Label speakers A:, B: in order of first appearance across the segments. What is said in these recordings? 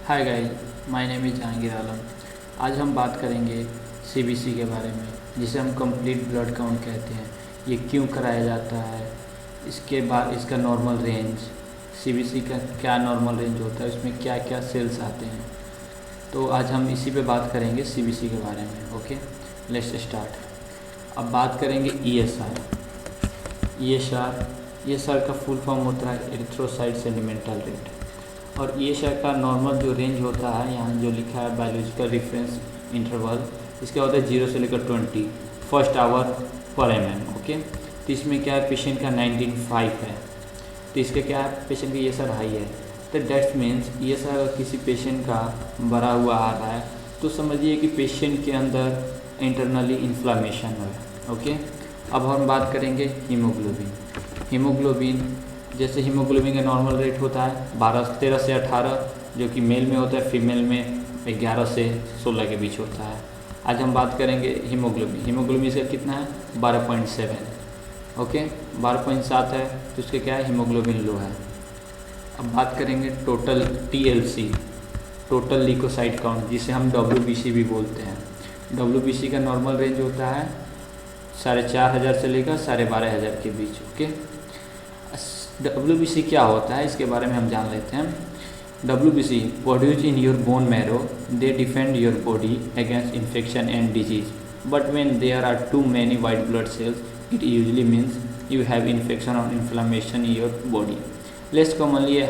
A: Hi guys, my name is Jahangir Alam. आज हम बात करेंगे सीबीसी के बारे में, जिसे हम कंप्लीट ब्लड काउंट कहते हैं। ये क्यों कराया जाता है, इसके बाद इसका नॉर्मल रेंज, सीबीसी का क्या नॉर्मल रेंज होता है, उसमें क्या क्या सेल्स आते हैं। तो आज हम इसी पे बात करेंगे सीबीसी के बारे में। Okay, let's start. अब बात करेंगे ईएसआर। ईएसआर का फुल फॉर्म होता है एरिथ्रोसाइट सेडिमेंटल रेट। और ईएसआर का नॉर्मल जो रेंज होता है, यहाँ जो लिखा है बायोलॉजिकल रेफरेंस इंटरवल, इसका होता है 0 से लेकर 20 फर्स्ट आवर पर mm। ओके, तो इसमें क्या है, पेशेंट का 19.5 है, तो इसका क्या है, पेशेंट का ईएसआर हाई है। तो डेट्स मीन्स ईएसआर अगर किसी पेशेंट का बढ़ा हुआ आ रहा है तो समझिए कि पेशेंट के अंदर इंटरनली इन्फ्लामेशन है। ओके, अब हम बात करेंगे हीमोग्लोबिन। जैसे हीमोग्लोबिन का नॉर्मल रेट होता है 13 से 18, जो कि मेल में होता है, फीमेल में 11 से 16 के बीच होता है। आज हम बात करेंगे हीमोग्लोबिन इसका कितना है, 12.7। ओके, 12.7 है तो इसका क्या है, हीमोग्लोबिन लो है। अब बात करेंगे total TLC, total leucocyte count, जिसे हम WBC भी बोलते हैं। WBC का नॉर्मल रेंज होता है 4,500 से लेकर 12,500 के बीच। ओके, WBC क्या होता है, इसके बारे में हम जान लेते हैं। WBC produce in your bone marrow, they defend your body against infection and disease, but when there are too many white blood cells, it usually means you have infection or inflammation in your body. Less commonly, a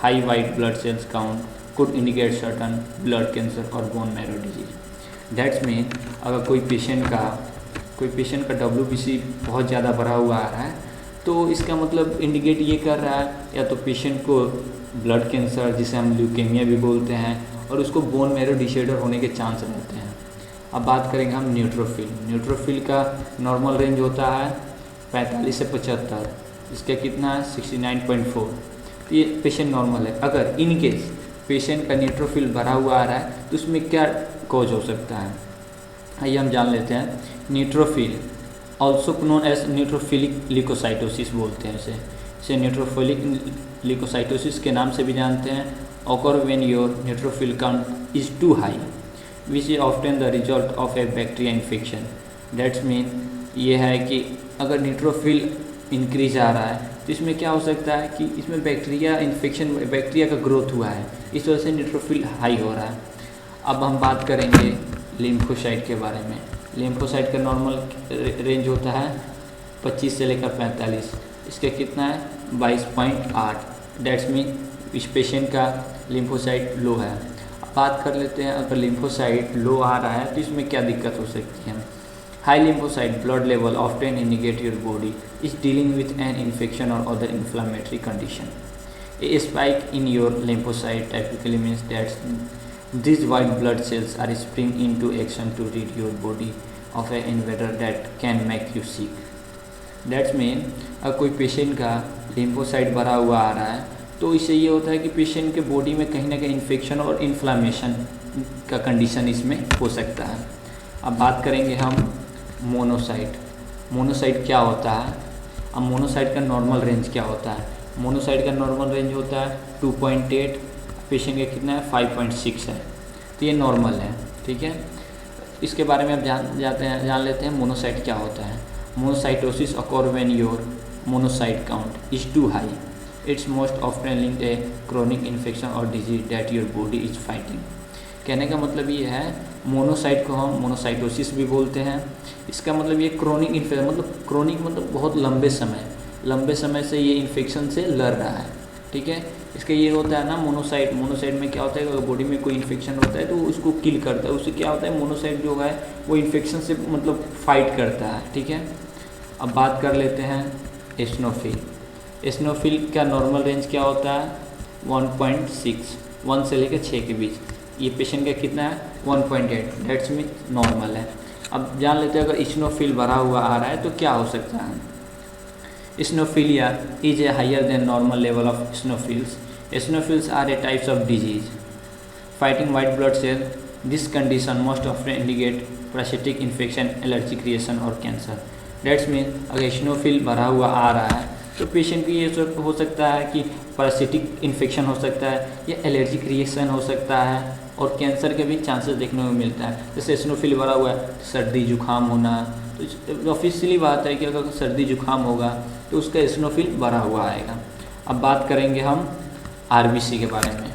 A: high white blood cells count could indicate certain blood cancer or bone marrow disease. That's mean अगर कोई patient का WBC बहुत ज़्यादा बढ़ा हुआ आ रहा है तो इसका मतलब इंडिकेट ये कर रहा है या तो पेशेंट को ब्लड कैंसर, जिसे हम ल्यूकेमिया भी बोलते हैं, और उसको बोन मैरो डिसऑर्डर होने के चांस रहते हैं। अब बात करेंगे हम न्यूट्रोफिल का नॉर्मल रेंज होता है 45 से 75, इसका कितना है 69.4। तो ये पेशेंट नॉर्मल है। अगर इन केस पेशेंट का न्यूट्रोफिल बढ़ा हुआ आ रहा है तो उसमें क्या कॉज हो सकता है, आइए हम जान लेते हैं। Neutrophil also known as neutrophilic leukocytosis बोलते हैं इसे न्यूट्रोफिलिक ल्यूकोसाइटोसिस के नाम से भी जानते हैं। Occur when your neutrophil count is too high, which is often the result of a bacteria infection. That's mean ये है कि अगर न्यूट्रोफिल इंक्रीज आ रहा है तो इसमें क्या हो सकता है कि इसमें बैक्टीरिया इन्फेक्शन, बैक्टीरिया का ग्रोथ हुआ है, इस वजह से न्यूट्रोफिल हाई हो रहा है। अब हम बात करेंगे लिम्फोसाइट के बारे में। लिम्फोसाइट का नॉर्मल रेंज होता है 25 से लेकर 45, इसका कितना है 22.8। डेट्स मीन इस पेशेंट का लिम्फोसाइट लो है। बात कर लेते हैं, अगर लिम्फोसाइट लो आ रहा है तो इसमें क्या दिक्कत हो सकती है। High lymphocyte blood level often indicate your body is dealing with an infection और other inflammatory condition. A spike in your lymphocyte typically means that these white blood cells are spring into action to rid your body of an invader that can make you sick. That's mean अगर कोई patient का lymphocyte बढ़ा हुआ आ रहा है तो इससे ये होता है कि पेशेंट के बॉडी में कहीं ना कहीं इन्फेक्शन और इन्फ्लामेशन का कंडीशन इसमें हो सकता है। अब बात करेंगे हम मोनोसाइट क्या होता है। अब मोनोसाइट का नॉर्मल रेंज क्या होता है। मोनोसाइट का नॉर्मल रेंज होता है 2.8, पेशेंट का कितना है 5.6 है, तो ये नॉर्मल है। ठीक है, इसके बारे में अब जान लेते हैं मोनोसाइट क्या होता है। Monocytosis occur when your monocyte count is too high, it's most often linked a chronic infection और disease that your body is fighting. कहने का मतलब ये है, मोनोसाइट को हम मोनोसाइटोसिस भी बोलते हैं। इसका मतलब ये क्रोनिक इन्फेक्शन, मतलब क्रोनिक मतलब बहुत लंबे समय से ये इन्फेक्शन से लड़ रहा है। ठीक है, इसका ये होता है ना मोनोसाइट में क्या होता है, अगर बॉडी में कोई इन्फेक्शन होता है तो उसको किल करता है। उससे क्या होता है, मोनोसाइट जो है वो इन्फेक्शन से मतलब फाइट करता है। ठीक है, अब बात कर लेते हैं एस्नोफिल का नॉर्मल रेंज क्या होता है 1.6, 1 से लेकर 6 के बीच। ये पेशेंट का कितना है 1.8, डेट्स मीन नॉर्मल है। अब जान लेते हैं अगर एस्नोफिल बढ़ा हुआ आ रहा है तो क्या हो सकता है। Eosinophilia is a higher than normal level of eosinophils. Eosinophils are a types of disease fighting white blood cell. This condition most often indicate parasitic infection, allergic reaction or cancer. That's mean अगर eosinophil बढ़ा हुआ आ रहा है तो patient को ये हो सकता है कि पैरासिटिक इन्फेक्शन हो सकता है या एलर्जिक रिएक्शन हो सकता है, और कैंसर के भी चांसेस देखने को मिलता है। जैसे एसिनोफिल भरा हुआ है, सर्दी जुकाम होना, तो ऑफिशियली बात है कि अगर सर्दी जुकाम होगा तो उसका एसिनोफिल भरा हुआ आएगा। अब बात करेंगे हम आरबीसी के बारे में।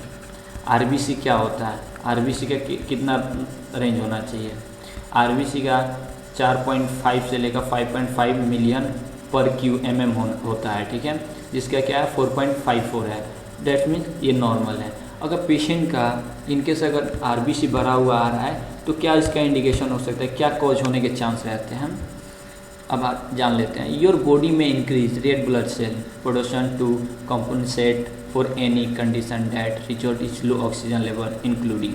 A: आरबीसी क्या होता है, आरबीसी का कितना रेंज होना चाहिए। आरबीसी का 4.5 से लेकर 5.5 मिलियन पर QMM होता है, ठीक है, जिसका क्या है 4.54 है। डेट मीन्स ये नॉर्मल है। अगर पेशेंट का इनकेस अगर आरबीसी भरा हुआ आ रहा है तो क्या इसका इंडिकेशन हो सकता है, क्या कॉज होने के चांस रहते हैं, अब आप जान लेते हैं। योर बॉडी में increase red blood cell production to compensate for any condition that result is low oxygen level including.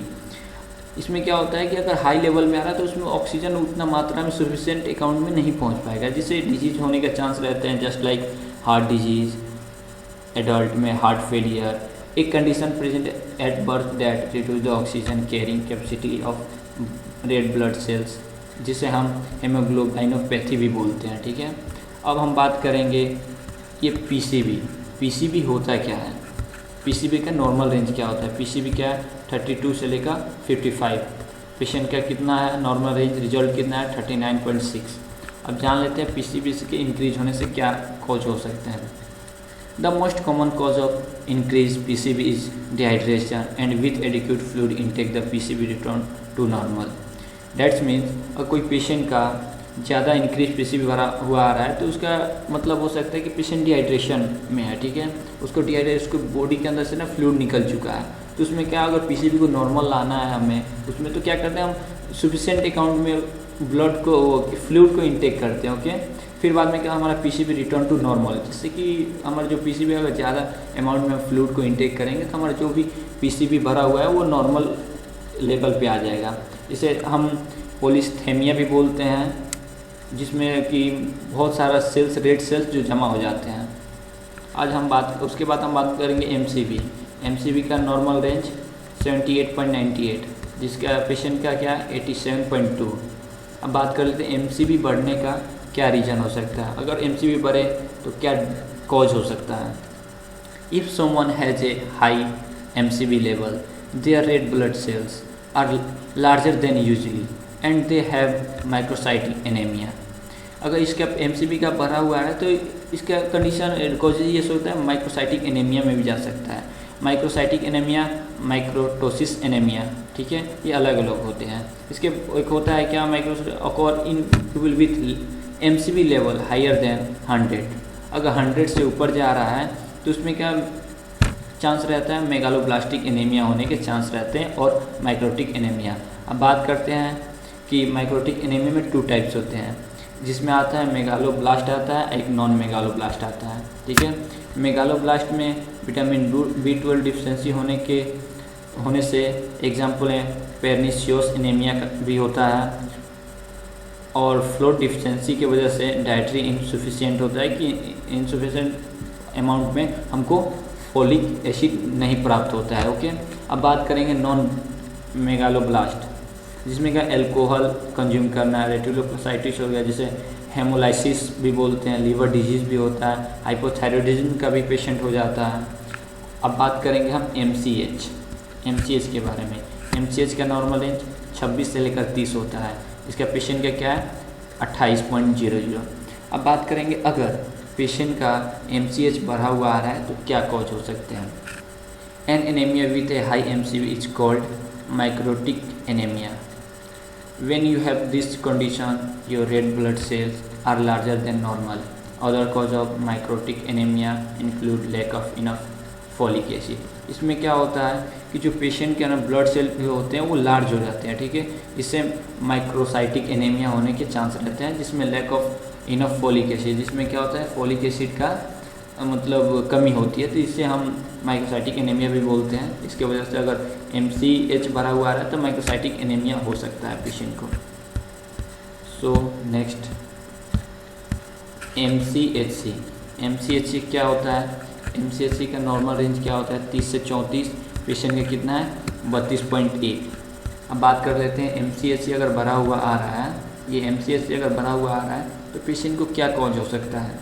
A: इसमें क्या होता है कि अगर हाई लेवल में आ रहा है तो उसमें ऑक्सीजन उतना मात्रा में सफिशिएंट अकाउंट में नहीं पहुंच पाएगा, जिससे डिजीज होने के चांस रहते हैं, just like heart disease, adult में हार्ट फेलियर, एक condition present at birth that reduce the oxygen carrying capacity of red blood sales, जिसे हम हेमोग्लोबिनोपैथी भी बोलते हैं, ठीक है। अब हम बात करेंगे ये पीसीबी होता क्या है, पीसीबी का नॉर्मल रेंज क्या होता है। पीसीबी क्या है 32 से लेकर 55। पेशेंट का कितना है नॉर्मल रेंज, रिजल्ट कितना है 39.6। अब जान लेते हैं पीसीबी के इंक्रीज होने से क्या कॉज हो सकते हैं। The most common cause of increase PCB is dehydration and with adequate fluid intake the PCB return to normal. That's means अगर कोई पेशेंट का ज़्यादा इंक्रीज पीसीबी भरा हुआ आ रहा है तो उसका मतलब हो सकता है कि पेशेंट डिहाइड्रेशन में है, ठीक है, उसको उसको बॉडी के अंदर से ना फ्लूइड निकल चुका है। तो उसमें क्या, अगर पीसीबी को नॉर्मल लाना है हमें, उसमें तो क्या करते हैं हम सफिशिएंट अकाउंट में ब्लड को फ्लूइड को इंटेक करते हैं, ओके। फिर बाद में क्या हमारा पीसीबी रिटर्न टू नॉर्मल, जिससे कि हमारा जो पीसीबी अगर ज़्यादा अमाउंट में फ्लूइड को इंटेक करेंगे तो हमारा जो भी पीसीबी भरा हुआ है वो नॉर्मल लेवल पे आ जाएगा। इसे हम पॉलीस्थेमिया भी बोलते हैं, जिसमें कि बहुत सारा सेल्स, रेड सेल्स जो जमा हो जाते हैं। उसके बाद हम बात करेंगे एमसीबी का नॉर्मल रेंज 78.98, जिसका पेशेंट का क्या 87.2। अब बात कर लेते हैं एमसीबी बढ़ने का क्या रीज़न हो सकता है। अगर एमसीबी बढ़े तो क्या कॉज हो सकता है। If someone has a high MCB level, their red blood cells are larger than usually and they have microcytic anaemia. अगर इसका एमसीबी का बढ़ा हुआ है तो इसका कंडीशन कॉज ये होता है माइक्रोसाइटिक एनीमिया में भी जा सकता है। माइक्रोसाइटिक एनीमिया, माइक्रोटोसिस एनीमिया, ठीक है, ये अलग अलग होते हैं। इसके एक होता है क्या micro in will with MCB level higher than 100। अगर 100 से ऊपर जा रहा है तो उसमें क्या चांस रहता है, मेगालोब्लास्टिक एनीमिया होने के चांस रहते हैं और माइक्रोटिक एनीमिया। अब बात करते हैं कि माइक्रोटिक एनीमिया में 2 टाइप्स होते हैं, जिसमें आता है मेगालोब्लास्ट आता है, एक नॉन मेगालोब्लास्ट आता है, ठीक है। मेगालोब्लास्ट में विटामिन B12 डिफिशिएंसी होने से एग्जाम्पल है पेर्निशियोस एनीमिया भी होता है, और फ्लोट डिफिशिएंसी की वजह से डाइटरी इनसफिशिएंट होता है कि इनसफिशिएंट अमाउंट में हमको फोलिक एसिड नहीं प्राप्त होता है, ओके। अब बात करेंगे नॉन मेगालोब्लास्ट, जिसमें क्या अल्कोहल कंज्यूम करना है, रेटिकुलोसाइटिस हो गया, जिसे हेमोलाइसिस भी बोलते हैं, लीवर डिजीज़ भी होता है, हाइपोथायरॉयडिज्म का भी पेशेंट हो जाता है। अब बात करेंगे हम एमसीएच के बारे में। एमसीएच का नॉर्मल रेंज 26 से लेकर 30 होता है, इसका पेशेंट का क्या है 28.00। अब बात करेंगे अगर पेशेंट का एमसीएच बढ़ा हुआ आ रहा है तो क्या कॉज हो सकते हैं। An anaemia with a high MCV is called microtic anaemia. When you have this condition, your red blood cells are larger than normal. Other cause of microtic anemia include lack of enough folic acid. इसमें क्या होता है कि जो patient के अंदर blood cell होते हैं वो लार्ज हो जाते हैं, ठीक है, इससे माइक्रोसाइटिक एनीमिया होने के चांस रहते हैं, जिसमें lack of enough folic acid, जिसमें क्या होता है फोलिक एसिड का मतलब कमी होती है, तो इससे हम माइक्रोसाइटिक एनीमिया भी बोलते हैं। इसके वजह से अगर एमसीएच भरा हुआ आ रहा है तो माइक्रोसाइटिक एनीमिया हो सकता है पेशेंट को। सो नेक्स्ट एमसीएचसी क्या होता है। एमसीएचसी का नॉर्मल रेंज क्या होता है 30 से 34, पेशेंट का कितना है 32.1। अब बात कर लेते हैं एमसीएचसी अगर भरा हुआ आ रहा है, ये एमसीएचसी अगर भरा हुआ आ रहा है तो पेशेंट को क्या कॉज हो सकता है।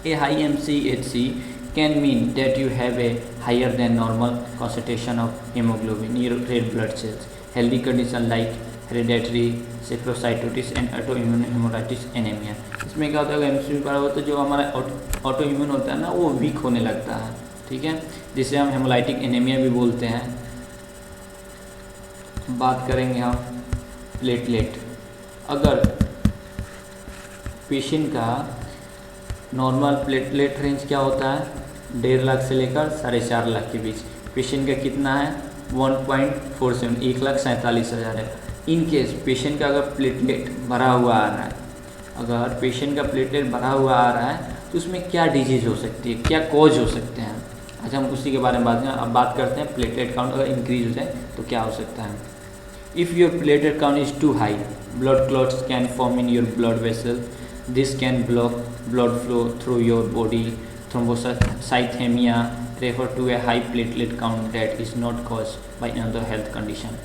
A: A high MCHC can mean that you have a higher than normal concentration of hemoglobin in your red blood cells. Healthy condition like hereditary spherocytosis and autoimmune hemolytic anaemia. इसमें क्या होता है, MCV पर होता है जो हमारा ऑटो इम्यून होता है ना वो वीक होने लगता है, ठीक है, जिसे हम हेमोलाइटिक एनीमिया भी बोलते हैं। बात करेंगे हम प्लेटलेट। अगर पेशेंट का नॉर्मल प्लेटलेट रेंज क्या होता है, 1.5 लाख से लेकर 4.5 लाख के बीच। पेशेंट का कितना है 1.47, 1,47,000 है। इन केस पेशेंट का अगर प्लेटलेट बढ़ा हुआ आ रहा है, अगर पेशेंट का प्लेटलेट बढ़ा हुआ आ रहा है तो उसमें क्या डिजीज़ हो सकती है, क्या कॉज हो सकते हैं। अच्छा, हम उसी के बारे में अब बात करते हैं। प्लेटलेट काउंट अगर इंक्रीज हो जाए तो क्या हो सकता है। If your platelet count is too high, blood clots can form in your blood vessel. This can block blood flow through your body. Thrombocythemia refer to a high platelet count that is not caused by another health condition.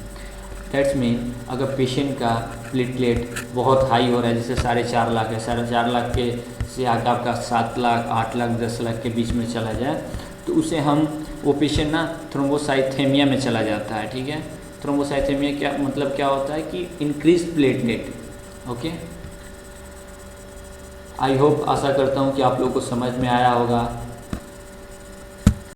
A: That's mean अगर patient का platelet बहुत high हो रहा है, जैसे 4.5 लाख है, 4.5 लाख के से आगे आपका 7 लाख, 8 लाख, 10 लाख के बीच में चला जाए तो उसे हम वो पेशेंट ना थ्रोम्बोसाइथेमिया में चला जाता है, ठीक है। थ्रोम्बोसाइथेमिया क्या मतलब क्या होता है कि increase platelet. Okay, I hope, आशा करता हूँ कि आप लोग को समझ में आया होगा।